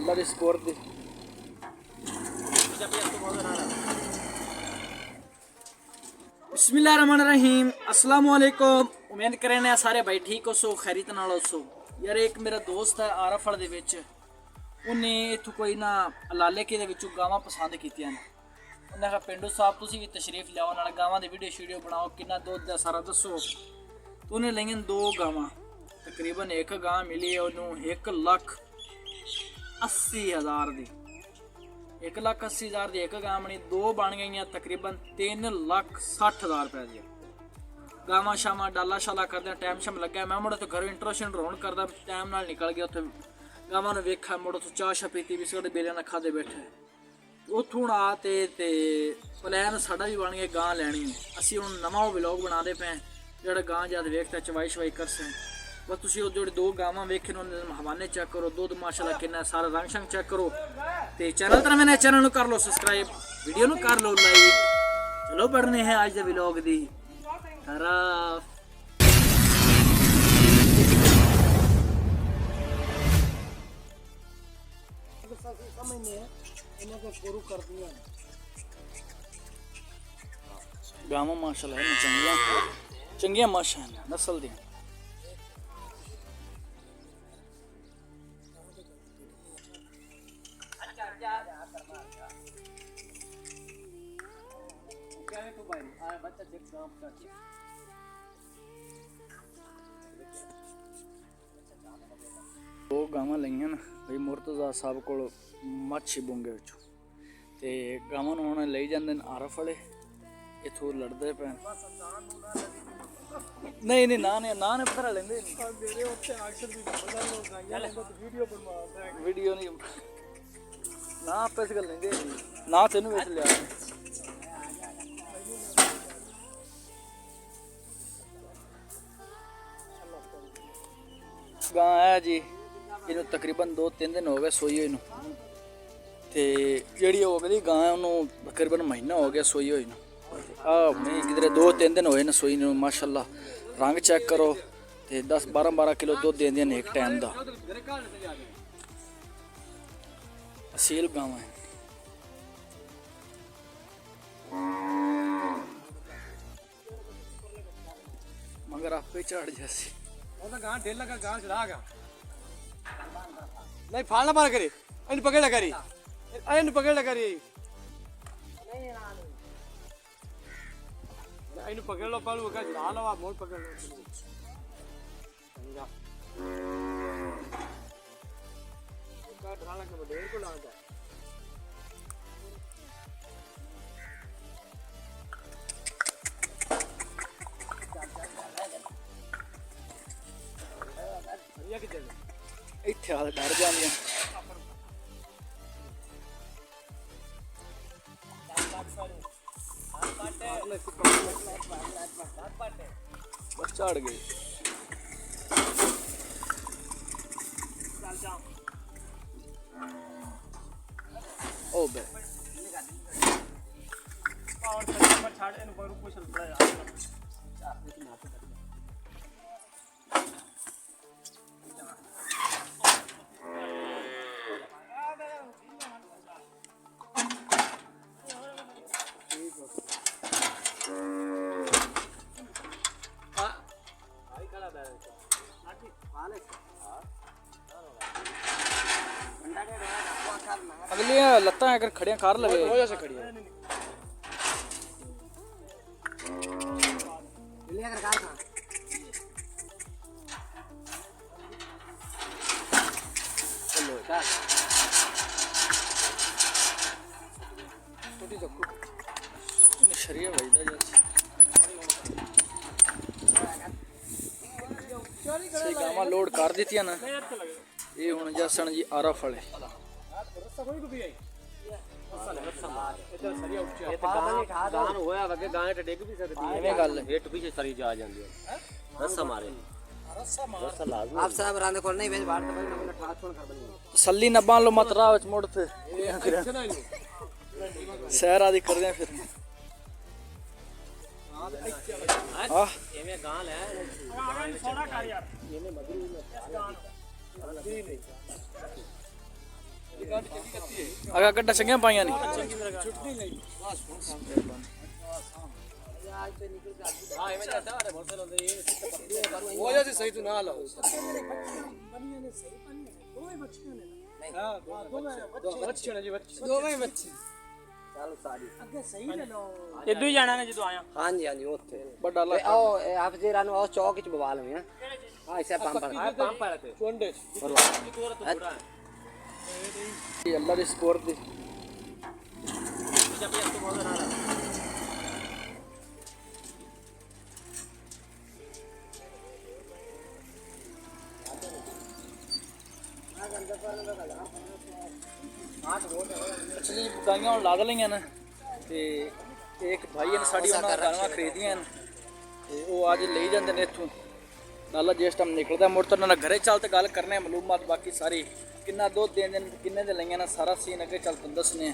Allah the support दी। बिस्मिल्लाहिर्रहमानिर्रहीम, अस्सलाम वालेकुम। उम्मीद करने सारे भाई ठीक हो सो, खैरियत नाल हो सो। यार एक मेरा दोस्त है आराफड़ दे विच, उन्हें इत्थों कोई ना लाले के दे विचों गावां पसंद कीतियां ने। उन्हें कहा पिंडू साहब तुसीं भी तशरीफ लियाओ, नाल गावां दी वीडियो शीडियो बनाओ, किन्ना दुद्ध है सारा दसो। तो उन्हें लेंगे 2 गावां, तकरीबन एक गां मिली है उन्होंने 1,80,000 दी। 1,80,000 दी एक गां बनी, 2 बन गई तकरीबन 3,60,000 रुपए दी। गावां शावां डाला शाला करदे टाइम शाम लग्या, मैं मुड़े तो घरों इंट्रोशन रोन करदा टाइम नाल निकल गया। उत्थे गावां नूं वेखा, मुड़े तो चाह शा पीती, बिस्कुट बेले नाल खादे बैठे। उत्थों आ ते प्लान साडा भी बन गया गां लैनी। असीं हुण नवां व्लॉग बनादे पे जेह्ड़ा गां जद वेखदा चवाई शवाई करसे। बस तुसीं ओह जेह्ड़ी 2 गावां वेखे उन्हें हवाने चेक करो, दुद्ध माशाल्लाह किन्ना सारा रंग शंग चेक करो। ते चैनल तर मैंने चैनल नूं कर लो सब्सक्राइब, वीडियो नूं कर लो लाइक। चलो बढ़ने हैं अज दे व्लॉग दी तरफ। गावां माशाल्लाह है चंगियां चंगियां माशाल्लाह नस्ल दी। दो गावां लईयां ना भाई मुर्तजा साहब कोल मच्छी बुंगे विचों, ते गावां नूं हुण लई जांदे ने आरफ वाले। इत्थों लड़दे पे नहीं नहीं ना ने पता लेंदे वीडियो नहीं ना आप इस गल लेंदे ना तेनू वेच लिया। गां है जी, इन्हूं तकरीबन 2-3 दिन हो गए सोई हुई नूं, ते जिहड़ी हो गई गां है उन्होंने तकरीबन महीना हो गया सोई हुई नूं। नहीं किधरे 2-3 दिन होए ना सोई नूं। माशाल्लाह रंग चेक करो, ते 10-12 किलो दुध देंदियां ने एक टाइम दा। असील गावां है। मगर आपे चढ़ जैसी गां ढेला का गां चढ़ागा नहीं फाड़ना पार करे इन पकड़ करी इन पकड़ करी इन पकड़ लो पालू का चढ़ा लो आप मोड़ पकड़ लो। का ढाला के ढेर को ला जा इत्थे आ डर जांदियां। बस चढ़ गई। ओ बे अगली लत्ता अगर खड़ियां कार लगे से खड़ी है। शरीर वजदा जैसे गावां लोड कर दित्तियां ना। ये हुण जसन जी आरफ वाले तसल्ली न बांध लो मत राह मुड़ सैर आदि कर दे फिर अगर गड्ढा चंगियां पाइयां नहीं सही तू ना लाओ इधर ही जाना है जो आया हाँ जी हाँ जी उत्थे बड़ा ला आओ आप जे रानो आओ चौक च बवाल में हां ऐसे पंप पर चोंडे ये अल्लाह दी स्कोर दी असली गाइयां हुण लाद लईयां न ते एक भाई ने साड़ी उन्हां गाइयां खरीदियां न ते ओह अज ले जांदे ने इत्थों लाला जिस टाइम निकलदा मुड़ तो उन्हां घरे चल ते गल करने मालूमात बाकी सारी किन्ना दुध देंदे न किन्ने दे लईयां न सारा सीन अगे चल तुहानूं दस्सने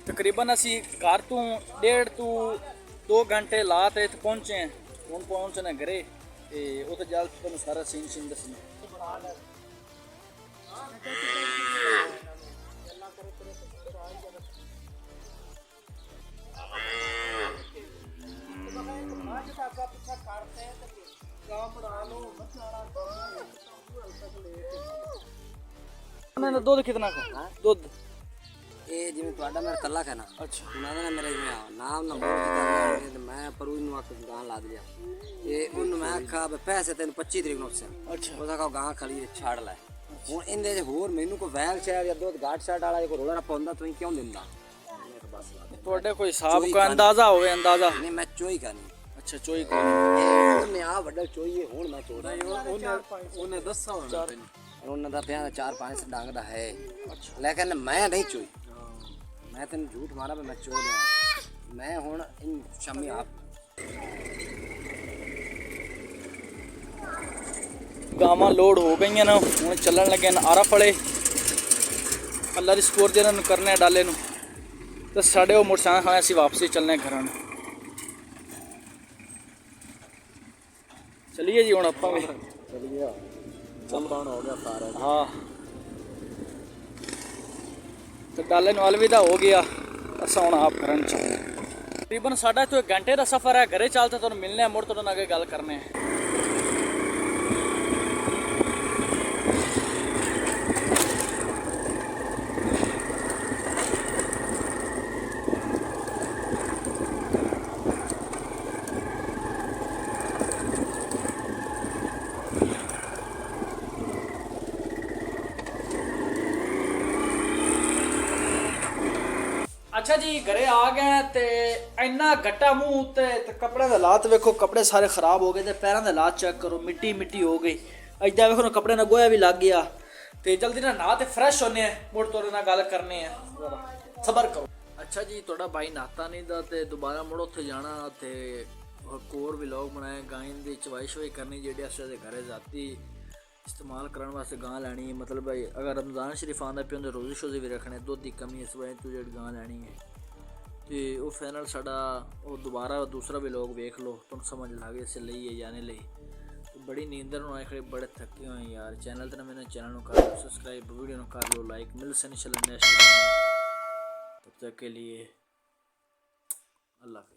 तकरीबन असी घर तो 1.5 to 2 घंटे ला ते इत्थे पहुंचे हुण पहुंचने घरे ते उत्थे जल तुहानूं सारा सीन दस्सने दूध कितना का दूध ये जिवें ਤੁਹਾਡਾ ਮੇਰਾ ਕੱਲਾ ਹੈ ਨਾ अच्छा ਉਹਨਾਂ ਦਾ ਮੇਰਾ ਜਿਵੇਂ ਨਾਮ ਨਾ ਬੋਲ ਕੇ ਕਰਨਾ ਤੇ ਮੈਂ ਪਰ ਉਹਨੂੰ ਆਖ ਗਾਂ ਲਾ ਦਿਆ ਇਹ ਉਹਨੂੰ ਮੈਂ ਆਖਾ ਵੀ ਪੈਸੇ ਤੈਨੂੰ 25 ਤਰੀਕ ਨੂੰ ਸੇ अच्छा ਉਹਦਾ ਕਾ ਗਾਂ ਖਲੀ ਛੱਡ ਲੈ ਹੁਣ ਇਹਦੇ ਚ ਹੋਰ ਮੈਨੂੰ ਕੋਈ ਵੈਲ ਸ਼ਹਿਰ ਜਾਂ ਦੁੱਧ ਘਾਟ ਛੱਡ ਵਾਲਾ ਕੋਈ ਰੋਲਾ ਨਾ ਪਾਉਂਦਾ ਤੂੰ ਕਿਉਂ ਦਿੰਦਾ ਮੈਂ ਤਾਂ ਬਸ ਤੁਹਾਡੇ ਕੋਈ ਹਿਸਾਬ ਦਾ ਅੰਦਾਜ਼ਾ ਹੋਵੇ ਅੰਦਾਜ਼ਾ ਨਹੀਂ ਮੈਂ ਚੋਈ ਕਰਨੀ अच्छा चोई को ਉਹਨੇ ਆ ਵੱਡਾ ਚੋਈਏ ਹੁਣ ਮੈਂ ਚੋਦਾ ਉਹਨੇ ਦੱਸਾ ਹੋਣਾ ਉਹਨਾਂ ਦਾ ਪਿਆ 4-5 ਡੰਗ ਦਾ ਹੈ ਲੇਕਿਨ ਮੈਂ ਨਹੀਂ ਚੋਈ ਮੈਂ ਤੈਨੂੰ ਝੂਠ ਮਾਰਾ ਵੀ ਮੈਂ ਚੋ ਲਿਆ ਮੈਂ ਹੁਣ ਇਨ ਸ਼ਾਮੀ ਆਪ गावां लोड हो गई न हुण चलन लगे न आरफ वाले अल्लाह दी स्कोर दे इन्हां नूं करने डाले नूं ते साडे ओह मोटरसाइकिल खाने असीं वापसी चलने घरां नूं चलिए जी हुण आपां भी चलिए चलबान हो गया सारा हाँ तो डाले नूं अलविदा हो गया असां हुण आप घरां नूं चलने तकरीबन साडा तो 1 घंटे दा सफ़र है घरे चलते तुहानूं मिलने मुड़ तुहाडे नाल अगे गल करने अच्छा जी घरे आ गए ते इन्ना गट्टा मूँह उत्ते ते कपड़े दे हालात वेखो कपड़े सारे खराब हो गए ते पैरों दे हालात चेक करो मिट्टी मिट्टी हो गई अजदा वेखो ना कपड़े ना गोया भी लग गया ते जल्दी ना नहा ते फ्रैश होने मुड़ तोड़े नाल गल करने सबर करो अच्छा जी थोड़ा भाई नहाता नहीं दा ते दोबारा मुड़ उत्थे जाना ते कोर व्लॉग बनाया गाय दी चवाई शवाई करनी जेह्ड़ी अस घरे जाती इस्तेमाल करने वास्ते गां लैनी मतलब भाई अगर रमज़ान शरीफ आंदा पे उंदे रोज़े शोज़े भी रखने दुध दी कमी इस वजह तू जेह्ड़ी गां लैनी है ते ओह फाइनल साडा ओह दोबारा दूसरा भी लोग वेख लो तुहानूं समझ लग इस लई है या नहीं लई बड़ी नींदर होने खड़े बड़े थके हुए यार चैनल ते मेरे चैनल को कर लो सब्सक्राइब वीडियो को कर लो लाइक मिल से इंशाल्लाह नेक्स्ट वीडियो में तब तक के लिए अल्लाह।